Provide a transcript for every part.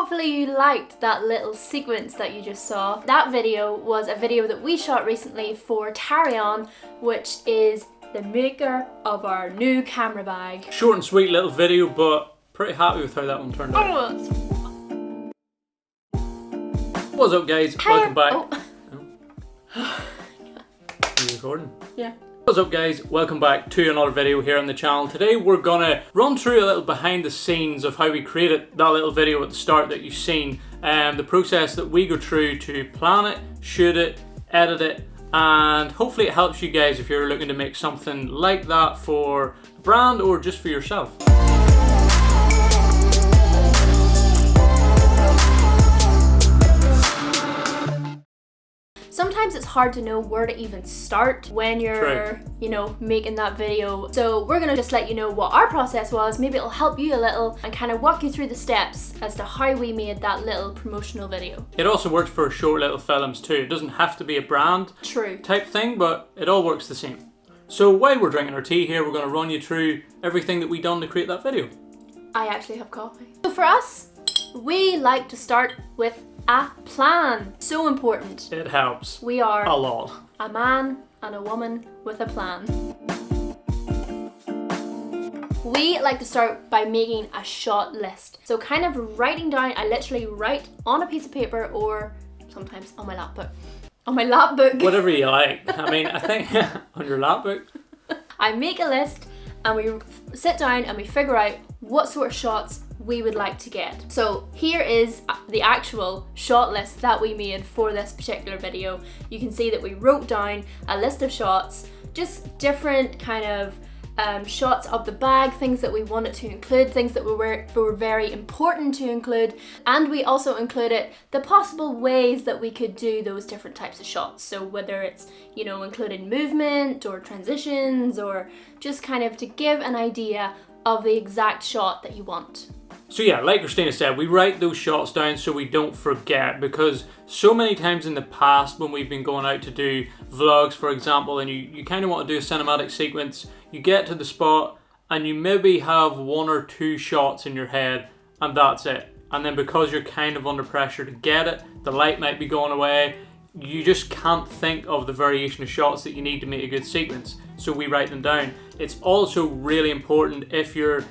hopefully you liked that little sequence that you just saw. That video was a video that we shot recently for Tarion, which is the maker of our new camera bag. Short and sweet little video, but pretty happy with how that one turned out. What's up, guys? Welcome back. Are you recording? Yeah. What's up, guys? Welcome back to another video here on the channel. Today we're gonna run through a little behind the scenes of how we created that little video at the start that you've seen, the process that we go through to plan it, shoot it, edit it, and hopefully it helps you guys if you're looking to make something like that for a brand or just for yourself. Sometimes it's hard to know where to even start when you're, making that video. So we're gonna just let you know what our process was. Maybe it'll help you a little and kind of walk you through the steps as to how we made that little promotional video. It also works for short little films too. It doesn't have to be a brand type thing, but it all works the same. So while we're drinking our tea here, we're gonna run you through everything that we done to create that video. I actually have coffee. So for us, we like to start with a plan. So important. It helps. We are a lot. A man and a woman with a plan. We like to start by making a shot list. So kind of writing down, I literally write on a piece of paper or sometimes on my lapbook. On my lapbook. Whatever you like. I mean, I think on your lapbook. I make a list and we sit down and we figure out what sort of shots we would like to get. So here is the actual shot list that we made for this particular video. You can see that we wrote down a list of shots, just different kind of shots of the bag, things that we wanted to include, things that were very important to include, and we also included the possible ways that we could do those different types of shots. So whether it's, including movement or transitions or just kind of to give an idea of the exact shot that you want. So yeah, like Christina said, we write those shots down so we don't forget, because so many times in the past when we've been going out to do vlogs, for example, and you kind of want to do a cinematic sequence, you get to the spot and you maybe have one or two shots in your head and that's it. And then because you're kind of under pressure to get it, the light might be going away, you just can't think of the variation of shots that you need to make a good sequence. So we write them down. It's also really important if you're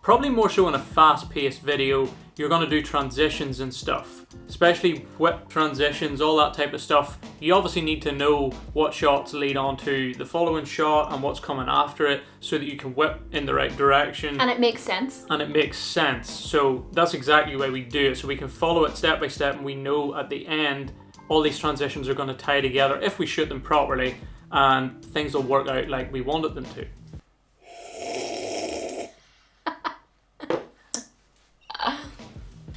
probably more so in a fast-paced video, you're going to do transitions and stuff, especially whip transitions, all that type of stuff. You obviously need to know what shots lead on to the following shot and what's coming after it so that you can whip in the right direction. And it makes sense. And it makes sense. So that's exactly why we do it. So we can follow it step by step and we know at the end all these transitions are going to tie together if we shoot them properly and things will work out like we wanted them to.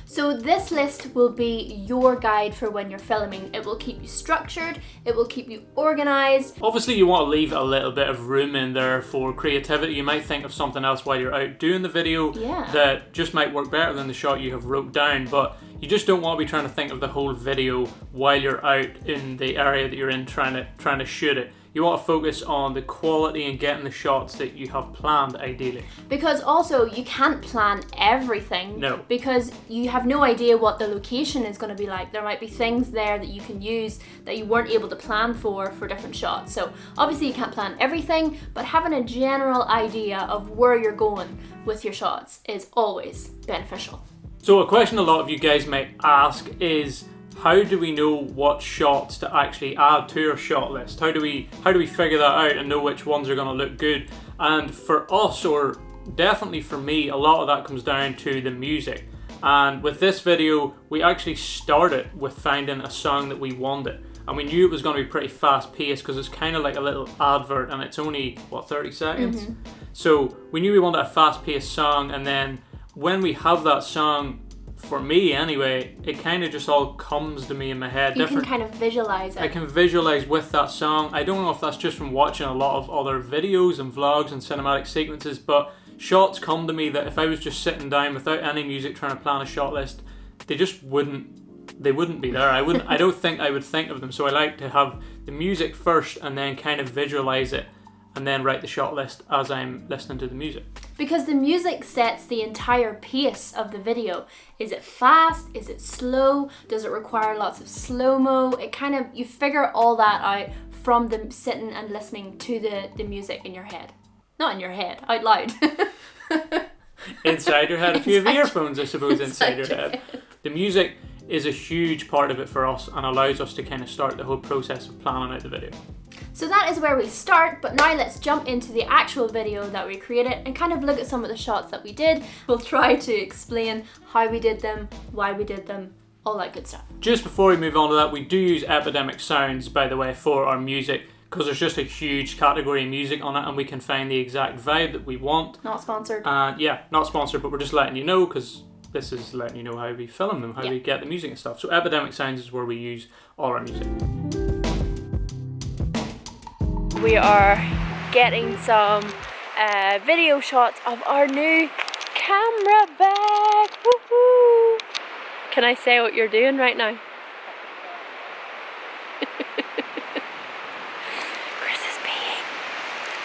So this list will be your guide for when you're filming. It will keep you structured, it will keep you organized. Obviously you want to leave a little bit of room in there for creativity. You might think of something else while you're out doing the video that just might work better than the shot you have wrote down, but you just don't want to be trying to think of the whole video while you're out in the area that you're in trying to shoot it. You want to focus on the quality and getting the shots that you have planned, ideally. Because also, you can't plan everything. No. Because you have no idea what the location is going to be like. There might be things there that you can use that you weren't able to plan for different shots. So obviously you can't plan everything, but having a general idea of where you're going with your shots is always beneficial. So a question a lot of you guys might ask is, how do we know what shots to actually add to our shot list? How do we figure that out and know which ones are going to look good? And for us, or definitely for me, a lot of that comes down to the music. And with this video, we actually started with finding a song that we wanted. And we knew it was going to be pretty fast paced because it's kind of like a little advert and it's only, 30 seconds? Mm-hmm. So we knew we wanted a fast paced song, and then when we have that song, for me anyway, it kind of just all comes to me in my head. You can kind of visualize it. I can visualize with that song. I don't know if that's just from watching a lot of other videos and vlogs and cinematic sequences, but shots come to me that if I was just sitting down without any music trying to plan a shot list, they wouldn't be there. I don't think I would think of them. So I like to have the music first and then kind of visualize it and then write the shot list as I'm listening to the music. Because the music sets the entire pace of the video. Is it fast? Is it slow? Does it require lots of slow-mo? It kind of, you figure all that out from the sitting and listening to the music in your head. Not in your head, out loud. Inside your head, if you have earphones, I suppose, inside your head. The music is a huge part of it for us and allows us to kind of start the whole process of planning out the video. So that is where we start, but now let's jump into the actual video that we created and kind of look at some of the shots that we did. We'll try to explain how we did them, why we did them, all that good stuff. Just before we move on to that, we do use Epidemic Sounds, by the way, for our music, because there's just a huge category of music on it and we can find the exact vibe that we want. Not sponsored. Yeah, not sponsored, but we're just letting you know, because this is letting you know how we film them, how we get the music and stuff. So Epidemic Sounds is where we use all our music. We are getting some video shots of our new camera bag. Woohoo! Can I say what you're doing right now? Chris is peeing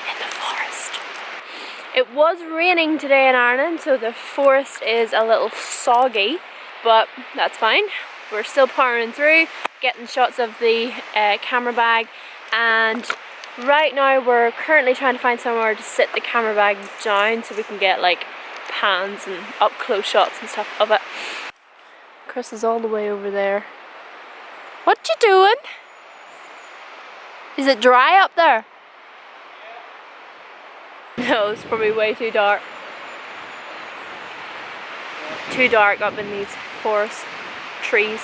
in the forest. It was raining today in Ireland, so the forest is a little soggy, but that's fine. We're still powering through, getting shots of the camera bag, and right now we're currently trying to find somewhere to sit the camera bag down so we can get like pans and up close shots and stuff of it. Chris is all the way over there. What you doing? Is it dry up there? No, it's probably way too dark. Too dark up in these forest trees.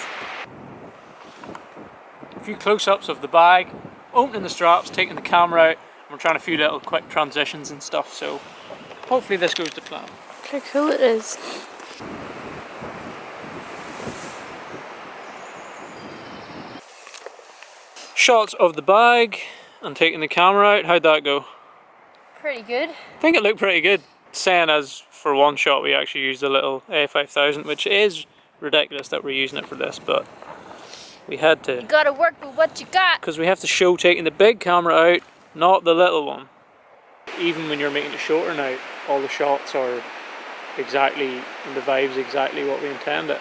A few close-ups of the bag, opening the straps, taking the camera out, and we're trying a few little quick transitions and stuff, so hopefully this goes to plan. Look how cool it is. Shots of the bag and taking the camera out. How'd that go? Pretty good. I think it looked pretty good. Saying as for one shot we actually used a little A5000, which is ridiculous that we're using it for this, but we had to. You gotta work with what you got. Because we have to show taking the big camera out, not the little one. Even when you're making it shorter now, all the shots are exactly, and the vibe's exactly what we intended.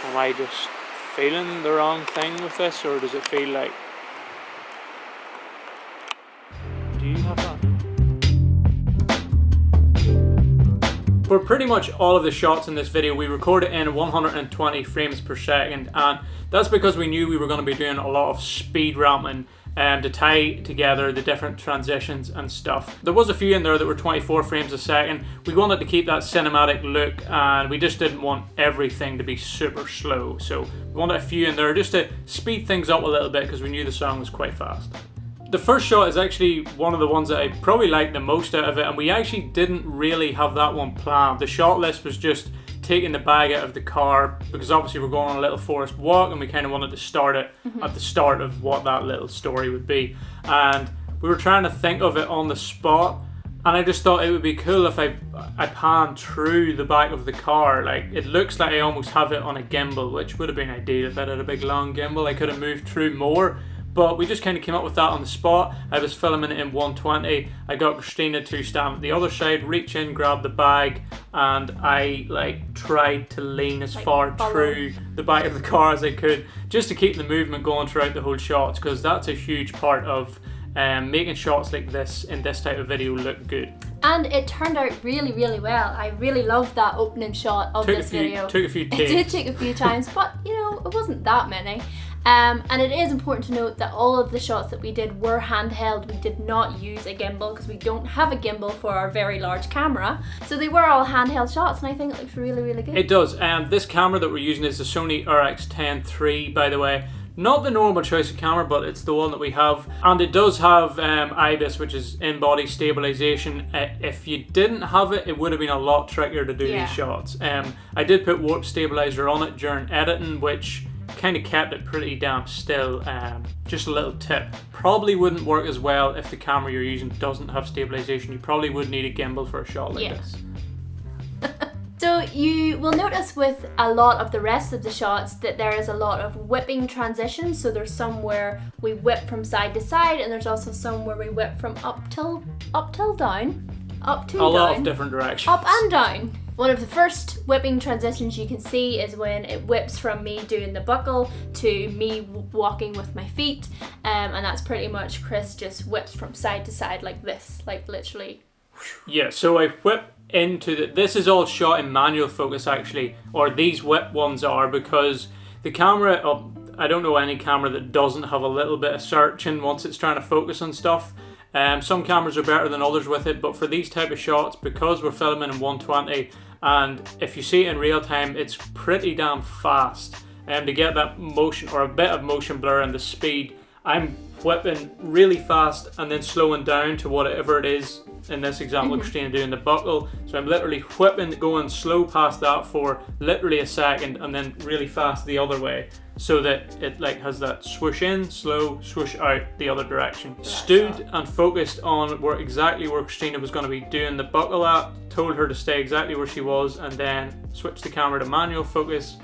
Am I just feeling the wrong thing with this, or does it feel like... Do you have that? For pretty much all of the shots in this video, we recorded in 120 frames per second, and that's because we knew we were going to be doing a lot of speed ramping to tie together the different transitions and stuff. There was a few in there that were 24 frames a second. We wanted to keep that cinematic look, and we just didn't want everything to be super slow. So we wanted a few in there just to speed things up a little bit because we knew the song was quite fast. The first shot is actually one of the ones that I probably liked the most out of it, and we actually didn't really have that one planned. The shot list was just taking the bag out of the car because obviously we're going on a little forest walk and we kind of wanted to start it at the start of what that little story would be, and we were trying to think of it on the spot, and I just thought it would be cool if I panned through the back of the car. Like, it looks like I almost have it on a gimbal, which would have been ideal. If I had a big long gimbal I could have moved through more, but we just kind of came up with that on the spot. I was filming it in 120. I got Christina to stand at the other side, reach in, grab the bag, and I tried to lean as far through the back of the car as I could, just to keep the movement going throughout the whole shots, because that's a huge part of making shots like this in this type of video look good. And it turned out really, really well. I really loved that opening shot of this video. Took a few takes. It did take a few times, but you know, it wasn't that many. And it is important to note that all of the shots that we did were handheld. We did not use a gimbal because we don't have a gimbal for our very large camera. So they were all handheld shots, and I think it looks really, really good. It does. This camera that we're using is the Sony RX10 III, by the way. Not the normal choice of camera, but it's the one that we have. And it does have IBIS, which is in-body stabilization. If you didn't have it, it would have been a lot trickier to do these shots. I did put warp stabilizer on it during editing, which kind of kept it pretty damn still. Just a little tip, probably wouldn't work as well if the camera you're using doesn't have stabilization. You probably would need a gimbal for a shot like this. So you will notice with a lot of the rest of the shots that there is a lot of whipping transitions. So there's some where we whip from side to side, and there's also some where we whip from up till down, up to a down, lot of different directions. up and down. One of the first whipping transitions you can see is when it whips from me doing the buckle to me walking with my feet, and that's pretty much Chris just whips from side to side like this, like literally. Yeah, so I whip into this is all shot in manual focus actually, or these whip ones are, because the camera, I don't know any camera that doesn't have a little bit of searching once it's trying to focus on stuff. Some cameras are better than others with it, but for these type of shots, because we're filming in 120, and if you see it in real time, it's pretty damn fast. To get that motion or a bit of motion blur and the speed, I'm whipping really fast and then slowing down to whatever it is. In this example, Christina doing the buckle, so I'm literally whipping, going slow past that for literally a second, and then really fast the other way, so that it like has that swoosh in, slow, swoosh out the other direction. Stood and focused on exactly where Christina was going to be doing the buckle at, told her to stay exactly where she was, and then switched the camera to manual focus,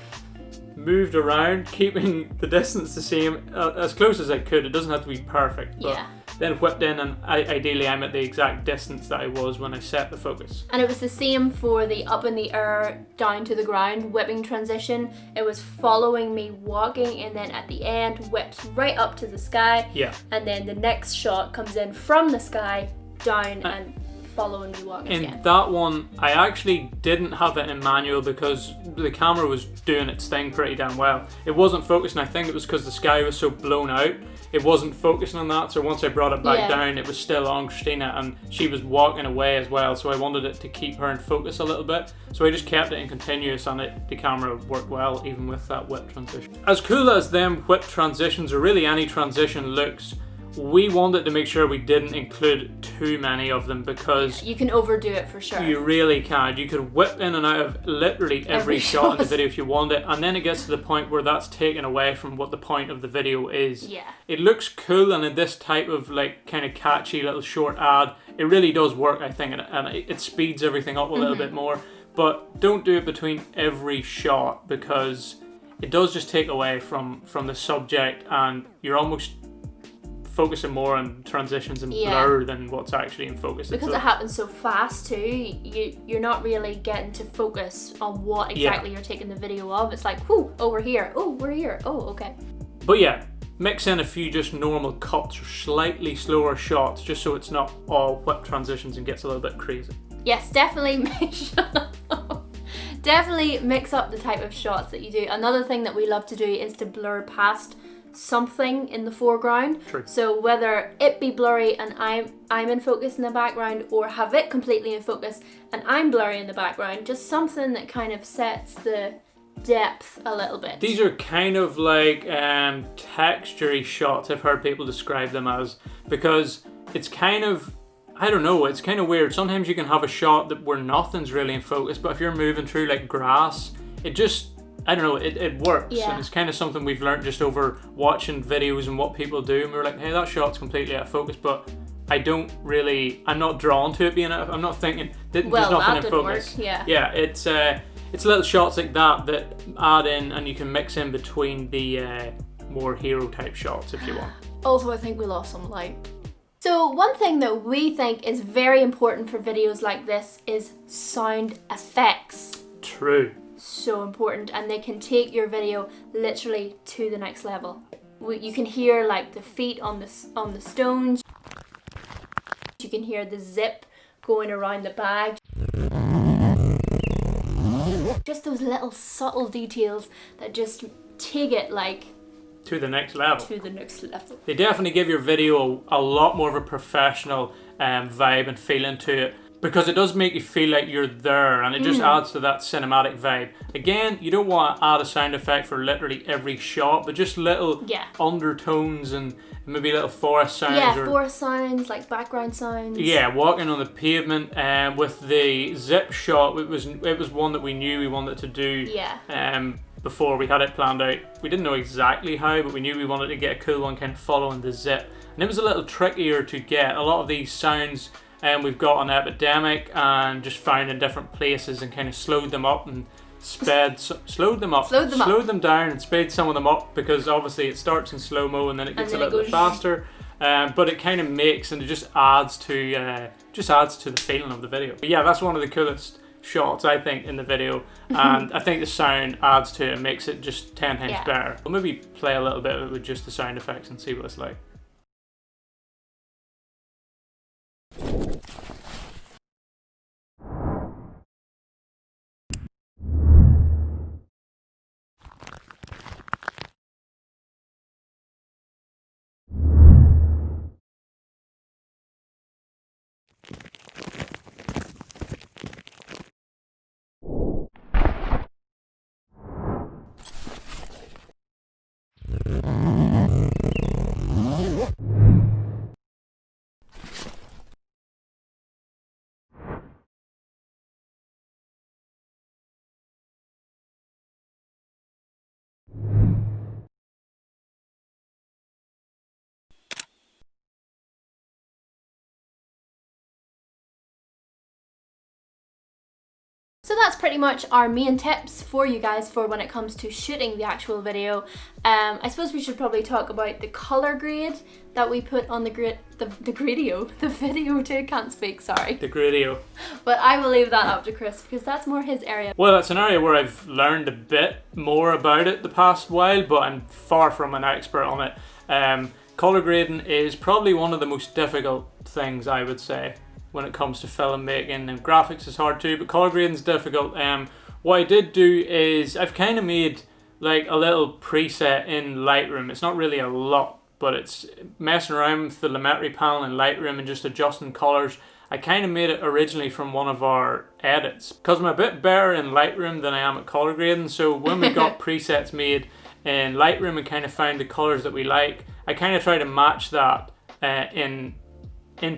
moved around, keeping the distance the same, as close as I could. It doesn't have to be perfect, but then whipped in, and ideally I'm at the exact distance that I was when I set the focus. And it was the same for the up in the air, down to the ground whipping transition. It was following me walking, and then at the end whips right up to the sky. Yeah. And then the next shot comes in from the sky down and following me walking again. In that one, I actually didn't have it in manual because the camera was doing its thing pretty damn well. It wasn't focusing. I think it was because the sky was so blown out. It wasn't focusing on that, so once I brought it back down, it was still on Christina, and she was walking away as well, so I wanted it to keep her in focus a little bit. So I just kept it in continuous, and the camera worked well even with that whip transition. As cool as them whip transitions, or really any transition looks, we wanted to make sure we didn't include too many of them, because you can overdo it for sure. You really can. You could whip in and out of literally every shot in the video if you want it, and then it gets to the point where that's taken away from what the point of the video is. Yeah. It looks cool, and in this type of like kind of catchy little short ad, it really does work, I think, and it speeds everything up a little bit more. But don't do it between every shot, because it does just take away from the subject, and you're almost focusing more on transitions and blur than what's actually in focus. Because it happens so fast too, you're not really getting to focus on what exactly you're taking the video of. It's like, whoo, oh, we're here, oh, we're here, oh, okay. But yeah, mix in a few just normal cuts or slightly slower shots, just so it's not all whip transitions and gets a little bit crazy. Yes, definitely definitely mix up the type of shots that you do. Another thing that we love to do is to blur past something in the foreground. True. So whether it be blurry and I'm in focus in the background, or have it completely in focus and I'm blurry in the background, just something that kind of sets the depth a little bit. These are kind of like texture-y shots, I've heard people describe them as, because it's kind of, I don't know, it's kind of weird. Sometimes you can have a shot where nothing's really in focus, but if you're moving through like grass, it just, I don't know, it works. Yeah. And it's kind of something we've learned just over watching videos and what people do, and we're like, hey, that shot's completely out of focus, but I'm not drawn to it being out of, I'm not thinking, there's nothing in focus. Work. Yeah, it's little shots like that add in, and you can mix in between the more hero type shots if you want. Also, I think we lost some light. So one thing that we think is very important for videos like this is sound effects. True. So important, and they can take your video literally to the next level. You can hear like the feet on the stones. You can hear the zip going around the bag. Just those little subtle details that just take it like to the next level. To the next level. They definitely give your video a lot more of a professional vibe and feeling to it, because it does make you feel like you're there, and it just adds to that cinematic vibe. Again, you don't want to add a sound effect for literally every shot, but just little undertones and maybe little forest sounds. Yeah, forest sounds, like background sounds. Yeah, walking on the pavement. With the zip shot, it was one that we knew we wanted to do. Yeah. Before we had it planned out. We didn't know exactly how, but we knew we wanted to get a cool one kind of following the zip. And it was a little trickier to get. A lot of these sounds and we've got an epidemic and just found in different places and kind of slowed them up and slowed them down and sped some of them up, because obviously it starts in slow-mo and then it gets a little bit faster. But it kind of makes, and it just adds to the feeling of the video. But yeah, that's one of the coolest shots I think in the video, and I think the sound adds to it and makes it just 10 times better. We'll maybe play a little bit of it with just the sound effects and see what it's like. So that's pretty much our main tips for you guys for when it comes to shooting the actual video. I suppose we should probably talk about the color grade that we put on the video too, can't speak, sorry. The gradio. But I will leave that up to Chris because that's more his area. Well, it's an area where I've learned a bit more about it the past while, but I'm far from an expert on it. Color grading is probably one of the most difficult things, I would say, when it comes to filmmaking, and graphics is hard too, but color grading is difficult. What I did do is I've kind of made like a little preset in Lightroom. It's not really a lot, but it's messing around with the Lumetri panel in Lightroom and just adjusting colors. I kind of made it originally from one of our edits, because I'm a bit better in Lightroom than I am at color grading. So when we got presets made in Lightroom and kind of found the colors that we like, I kind of try to match that in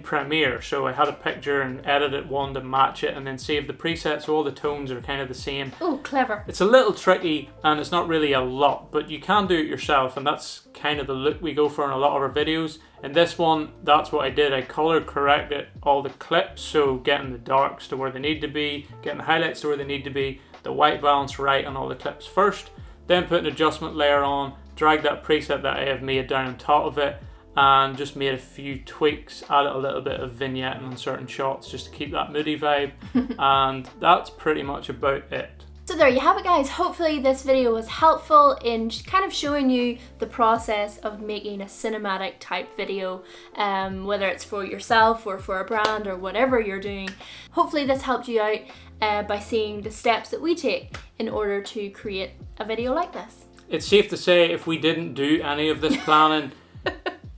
Premiere. So I had a picture and edited one to match it and then save the presets so all the tones are kind of the same. Oh, clever. It's a little tricky and it's not really a lot, but you can do it yourself, and that's kind of the look we go for in a lot of our videos. In this one, that's what I did. I color corrected all the clips, so getting the darks to where they need to be, getting the highlights to where they need to be, the white balance right on all the clips first, then put an adjustment layer on, drag that preset that I have made down on top of it, and just made a few tweaks, added a little bit of vignetting on certain shots just to keep that moody vibe, and that's pretty much about it. So there you have it, guys. Hopefully this video was helpful in kind of showing you the process of making a cinematic type video, whether it's for yourself or for a brand or whatever you're doing. Hopefully this helped you out by seeing the steps that we take in order to create a video like this. It's safe to say if we didn't do any of this planning,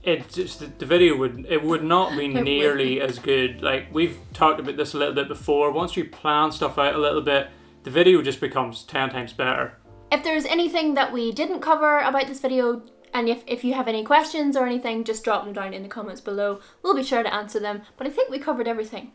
the video would not be nearly as good. Like, we've talked about this a little bit before. Once you plan stuff out a little bit, the video just becomes 10 times better. If there's anything that we didn't cover about this video, and if you have any questions or anything, just drop them down in the comments below. We'll be sure to answer them. But I think we covered everything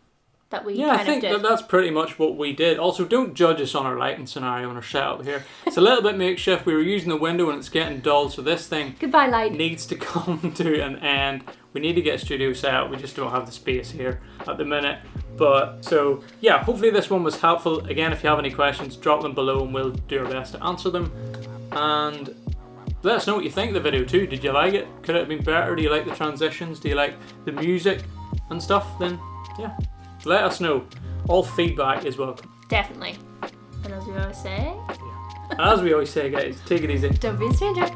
that we kind of did. Yeah, I think that's pretty much what we did. Also, don't judge us on our lighting scenario and our setup here. It's a little bit makeshift. We were using the window and it's getting dull, so this thing goodbye light needs to come to an end. We need to get a studio set up. We just don't have the space here at the minute. But so yeah, hopefully this one was helpful. Again, if you have any questions, drop them below and we'll do our best to answer them. And let us know what you think of the video too. Did you like it? Could it have been better? Do you like the transitions? Do you like the music and stuff? Then yeah, let us know. All feedback is welcome. Definitely. And as we always say, as we always say, guys, take it easy. Don't be a stranger.